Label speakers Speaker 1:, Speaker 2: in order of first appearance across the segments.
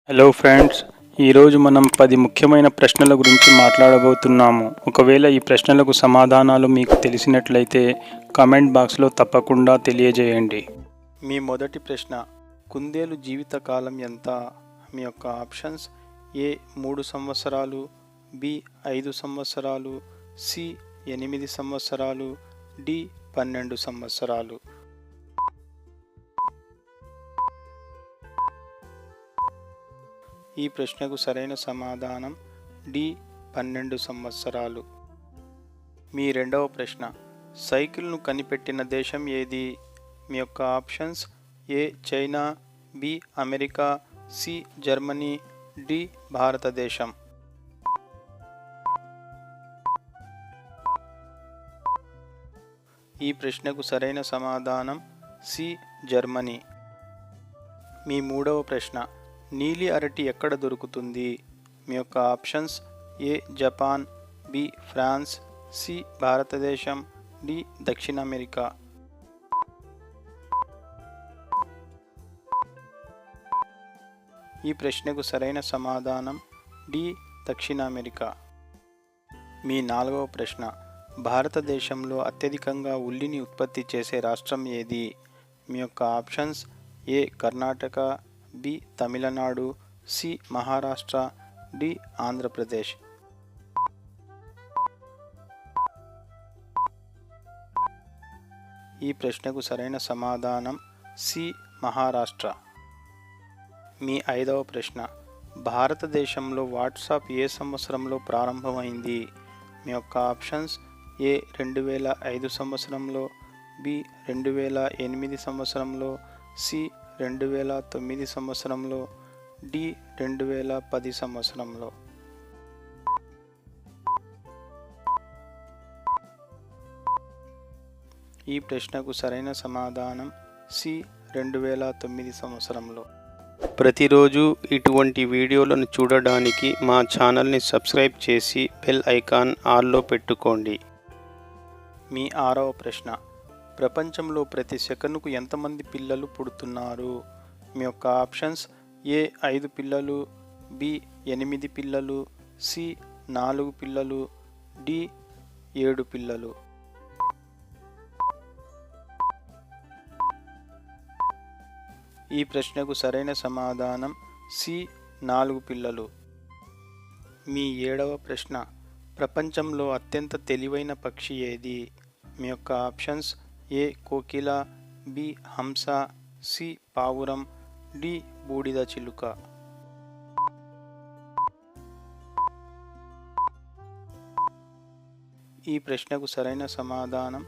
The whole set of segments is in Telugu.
Speaker 1: హలో ఫ్రెండ్స్, ఈరోజు మనం 10 ముఖ్యమైన ప్రశ్నల గురించి మాట్లాడబోతున్నాము. ఒకవేళ ఈ ప్రశ్నలకు సమాధానాలు మీకు తెలిసినట్లయితే కామెంట్ బాక్స్లో తప్పకుండా తెలియజేయండి. మీ మొదటి ప్రశ్న, కుందేలు జీవితకాలం ఎంత? మీ యొక్క ఆప్షన్స్: ఏ 3 సంవత్సరాలు, బి 5 సంవత్సరాలు, సి 8 సంవత్సరాలు, డి 12 సంవత్సరాలు. ఈ ప్రశ్నకు సరైన సమాధానం డి 12 సంవత్సరాలు. మీ రెండవ ప్రశ్న, సైకిల్ను కనిపెట్టిన దేశం ఏది? మీ యొక్క options: A China, B America, C Germany, D భారతదేశం. ఈ ప్రశ్నకు సరైన సమాధానం సి జర్మనీ. మీ మూడవ ప్రశ్న, నీలి అరటి ఎక్కడ దొరుకుతుంది? మీ యొక్క options: A Japan, B France, C Bharatadesam, D దక్షిణ అమెరికా. ఈ ప్రశ్నకు సరైన సమాధానం డి దక్షిణ అమెరికా. మీ నాలుగవ ప్రశ్న, భారతదేశంలో అత్యధికంగా ఉల్లిని ఉత్పత్తి చేసే రాష్ట్రం ఏది? మీ యొక్క options: A Karnataka, B Tamil Nadu, C Maharashtra, D Andhra Pradesh. ఈ ప్రశ్నకు సరైన సమాధానం సి మహారాష్ట్ర. మీ ఐదవ ప్రశ్న, భారతదేశంలో వాట్సాప్ ఏ సంవత్సరంలో ప్రారంభమైంది? మీ యొక్క ఆప్షన్స్: ఏ 2005 సంవత్సరంలో, బి 2008 సంవత్సరంలో, సి 2009 సంవత్సరంలో, డి 2010 సంవత్సరంలో. ఈ ప్రశ్నకు సరైన సమాధానం సి 2009 సంవత్సరంలో. ప్రతిరోజు ఇటువంటి వీడియోలను చూడడానికి మా ఛానల్ని సబ్స్క్రైబ్ చేసి బెల్ ఐకాన్ ఆల్లో పెట్టుకోండి. మీ ఆరవ ప్రశ్న, ప్రపంచంలో ప్రతి సెకనుకు ఎంతమంది పిల్లలు పుడుతున్నారు? మీ యొక్క ఆప్షన్స్: ఏ 5 పిల్లలు, బి 8 పిల్లలు, సి 4 పిల్లలు, డి 7 పిల్లలు. ఈ ప్రశ్నకు సరైన సమాధానం సి 4 పిల్లలు. మీ ఏడవ ప్రశ్న, ప్రపంచంలో అత్యంత తెలివైన పక్షి ఏది? మీ యొక్క ఆప్షన్స్: ఏ కోకిల, బి హంస, సి పావురం, డి బూడిద చిలుక. ఈ ప్రశ్నకు సరైన సమాధానం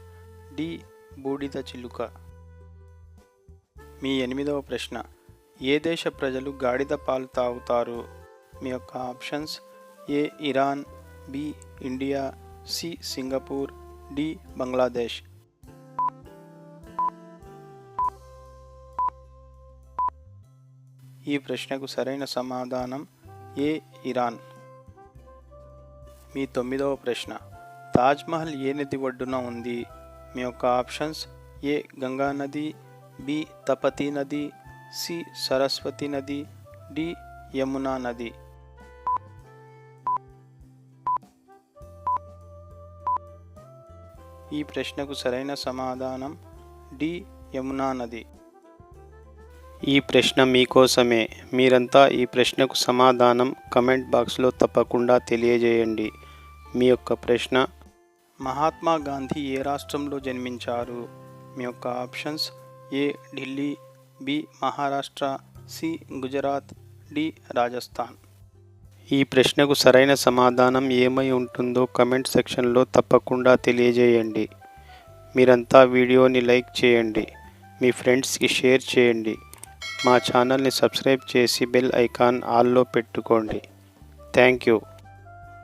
Speaker 1: డి బూడిద చిలుక. మీ ఎనిమిదవ ప్రశ్న, ఏ దేశ ప్రజలు గాడిద పాలు తాగుతారు? మీ యొక్క options: A Iran, B India, C Singapore, D Bangladesh. ఈ ప్రశ్నకు సరైన సమాధానం ఏ ఇరాన్. మీ తొమ్మిదవ ప్రశ్న, తాజ్మహల్ ఏ నది ఒడ్డున ఉంది? మీ యొక్క ఆప్షన్స్: ఏ గంగా నది, బి తపతీ నది, సి సరస్వతి నది, డి యమునా నది. ఈ ప్రశ్నకు సరైన సమాధానం డి యమునా నది. ఈ ప్రశ్న మీకోసమే. మీరంతా ఈ ప్రశ్నకు సమాధానం కమెంట్ బాక్స్లో తప్పకుండా తెలియజేయండి. మీ యొక్క ప్రశ్న, మహాత్మా గాంధీ ఏ రాష్ట్రంలో జన్మించారు? మీ యొక్క options: A Delhi, B Maharashtra, C Gujarat, D Rajasthan. ఈ ప్రశ్నకు సరైన సమాధానం ఏమై ఉంటుందో కమెంట్ సెక్షన్లో తప్పకుండా తెలియజేయండి. మీరంతా వీడియోని లైక్ చేయండి, మీ ఫ్రెండ్స్కి షేర్ చేయండి, మా ఛానల్ని సబ్స్క్రైబ్ చేసి బెల్ ఐకాన్ ఆల్లో పెట్టుకోండి. Thank you.